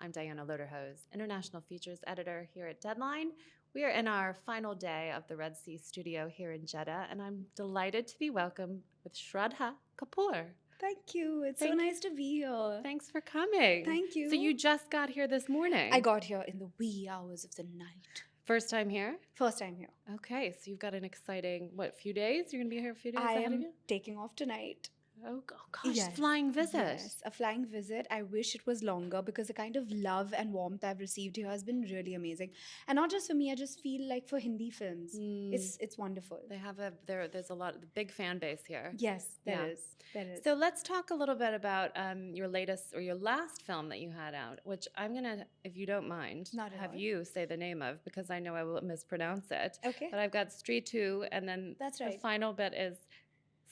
I'm Diana Loderhose, International Features Editor here at Deadline. We are in our final day of the Red Sea Studio here in Jeddah, and I'm delighted to be welcomed with Shraddha Kapoor. Thank you. It's so Thank- nice to be here. Thanks for coming. Thank you. So you just got here this morning. I got here in the wee hours of the night. First time here? First time here. Okay, so you've got an exciting, few days? You're going to be here a few days I ahead of am you? taking off tonight. Oh gosh, Yes. flying visit. Yes, a flying visit. I wish it was longer because the kind of love and warmth I've received here has been really amazing. And not just for me, I just feel like for Hindi films, it's wonderful. They have there's a lot of big fan base here. Yes, there Yeah. is. There is. So let's talk a little bit about your latest or your last film that you had out, which I'm gonna, if you don't mind, Not at have all. you say the name of because I know I will mispronounce it. Okay. But I've got Stree 2, and then That's the right. final bit is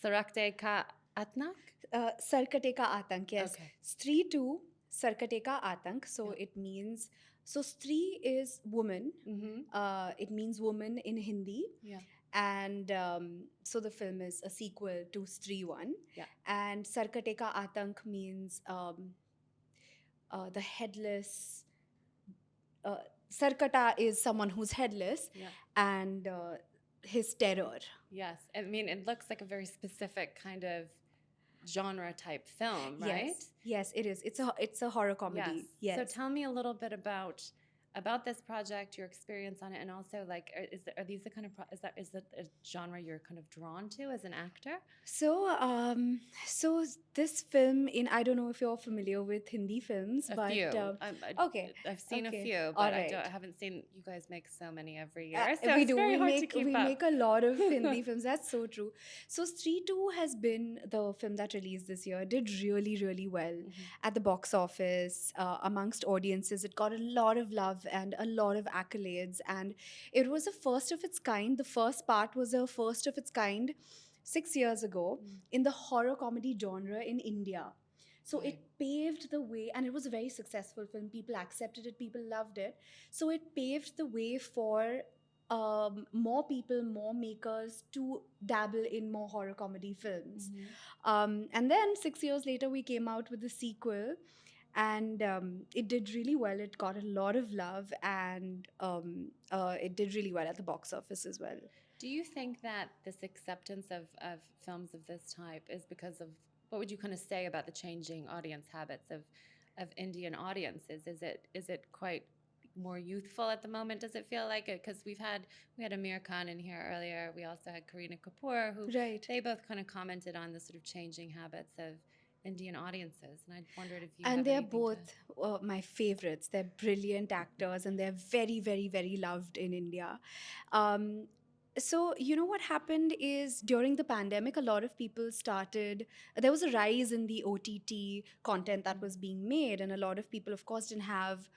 Sarakte Ka Atnak. Sarkate ka Atank, yes. Okay. Stree 2, Sarkate ka Atank. So it means, so Stree is woman. Mm-hmm. It means woman in Hindi. Yeah. And so the film is a sequel to Stree 1. Yeah. And Sarkate ka Atank means the headless. Sarkata is someone who's headless, Yeah. and his terror. Yes. I mean, it looks like a very specific kind of genre type film, right? Yes, it is. It's a horror comedy. Yes. So tell me a little bit about this project, your experience on it, and also like, are these the kind of is that a genre you're kind of drawn to as an actor? So this film, I don't know if you're familiar with Hindi films, A but few. okay, I've seen okay. a few, All but right. I haven't seen. You guys make so many every year, so we it's do. very We hard to make keep we up. make a lot of Hindi films. That's so true. So Stree 2 has been the film that released this year. It did really, really well at the box office, amongst audiences. It got a lot of love and a lot of accolades, and it was a first of its kind. The first part was a first of its kind 6 years ago in the horror comedy genre in India. So it paved the way, and it was a very successful film. People accepted it, people loved it. So it paved the way for more people, more makers to dabble in more horror comedy films. And then 6 years later, we came out with the sequel, and it did really well. It got a lot of love, and it did really well at the box office as well. Do you think that this acceptance of films of this type is because of, what would you kind of say about the changing audience habits of Indian audiences? Is it quite more youthful at the moment? Does it feel like it? Because we had Amir Khan in here earlier. We also had Kareena Kapoor, who they both kind of commented on the sort of changing habits of Indian audiences, and I wondered if you. And they're both my favorites. They're brilliant actors, and they're very, very, very loved in India. So, what happened is during the pandemic, a lot of people there was a rise in the OTT content that was being made, and a lot of people, of course, didn't have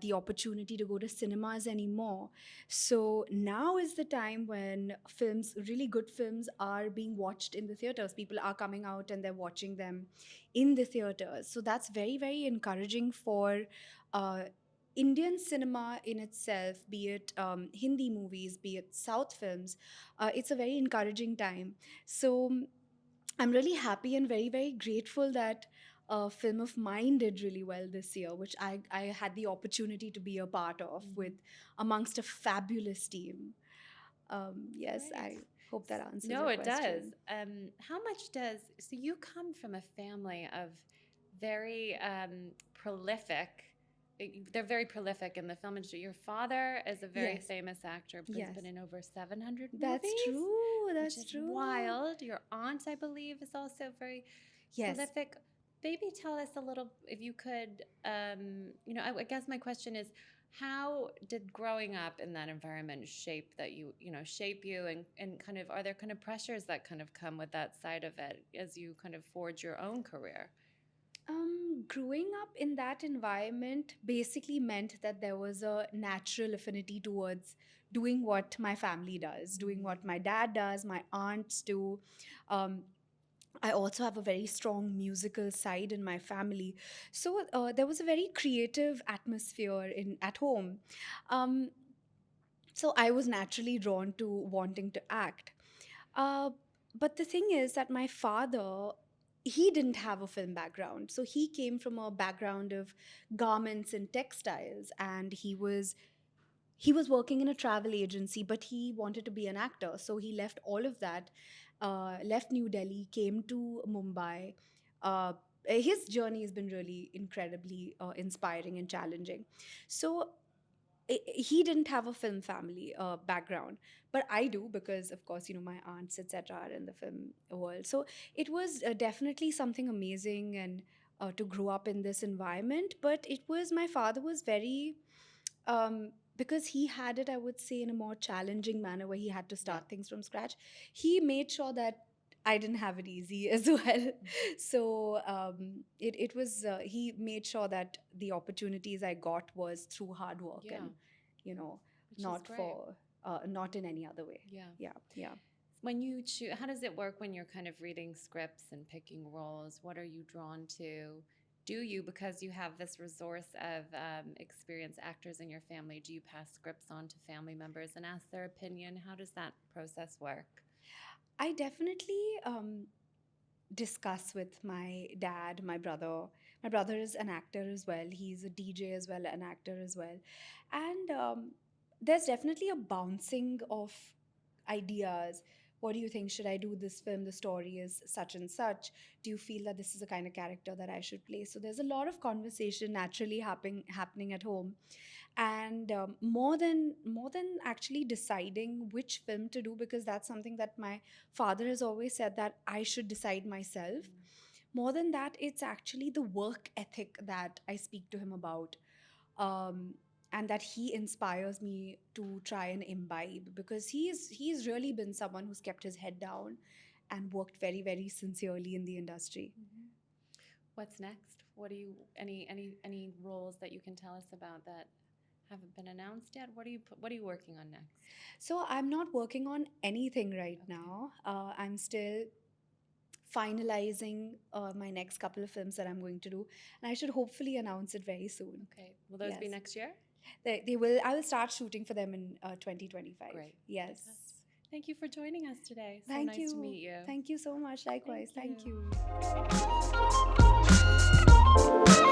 the opportunity to go to cinemas anymore. So now is the time when really good films, are being watched in the theaters. People are coming out and they're watching them in the theaters. So that's very, very encouraging for Indian cinema in itself, be it Hindi movies, be it South films. It's a very encouraging time. So I'm really happy and very, very grateful that a film of mine did really well this year, which I had the opportunity to be a part of with amongst a fabulous team. Yes, Right. I hope that answers No, your it question. does. How much does, so you come from a family of very prolific, they're very prolific in the film industry. Your father is a very Yes. famous actor, who's Yes. been in over 700 That's movies. true. That's Which is true. wild. Your aunt, I believe, is also very Yes. prolific. Maybe tell us a little, if you could, I guess my question is, how did growing up in that environment shape you, and kind of, are there kind of pressures that kind of come with that side of it as you kind of forge your own career? Growing up in that environment basically meant that there was a natural affinity towards doing what my family does, doing what my dad does, my aunts do. Um, I also have a very strong musical side in my family. So there was a very creative atmosphere at home. Um, so I was naturally drawn to wanting to act. Uh, but the thing is that my father he didn't have a film background. So he came from a background of garments and textiles, and he was working in a travel agency, but he wanted to be an actor. So he left all of that, left New Delhi, came to Mumbai. His journey has been really incredibly inspiring and challenging. So he didn't have a film family background, but I do, because of course, my aunts etc are in the film world. So it was definitely something amazing, and to grow up in this environment. But it was, my father was very, because he had it, I would say, in a more challenging manner, where he had to start things from scratch. He made sure that I didn't have it easy as well. So it was, he made sure that the opportunities I got was through hard work, Yeah. and you know Which is not great. for not in any other way. Yeah. Yeah. When you choose, how does it work when you're kind of reading scripts and picking roles? What are you drawn to? Do you, because you have this resource of experienced actors in your family, do you pass scripts on to family members and ask their opinion? How does that process work? I definitely discuss with my dad, my brother. My brother is an actor as well. He's a DJ as well, an actor as well. And there's definitely a bouncing of ideas. What do you think? Should I do this film? The story is such and such. Do you feel that this is the kind of character that I should play? So there's a lot of conversation naturally happening at home. And more than actually deciding which film to do, because that's something that my father has always said that I should decide myself. More than that, it's actually the work ethic that I speak to him about, and that he inspires me to try and imbibe, because he's really been someone who's kept his head down and worked very, very sincerely in the industry. What's next? What do you, any roles that you can tell us about that haven't been announced yet? What are you working on next? So I'm not working on anything right now. I'm still finalizing my next couple of films that I'm going to do, and I should hopefully announce it very soon. Okay. Will those be Yes. next year? They will. I will start shooting for them in 2025. Great. Yes. Thank you for joining us today. So Thank nice you. to meet you. Thank you so much. Likewise. Thank Thank you. you.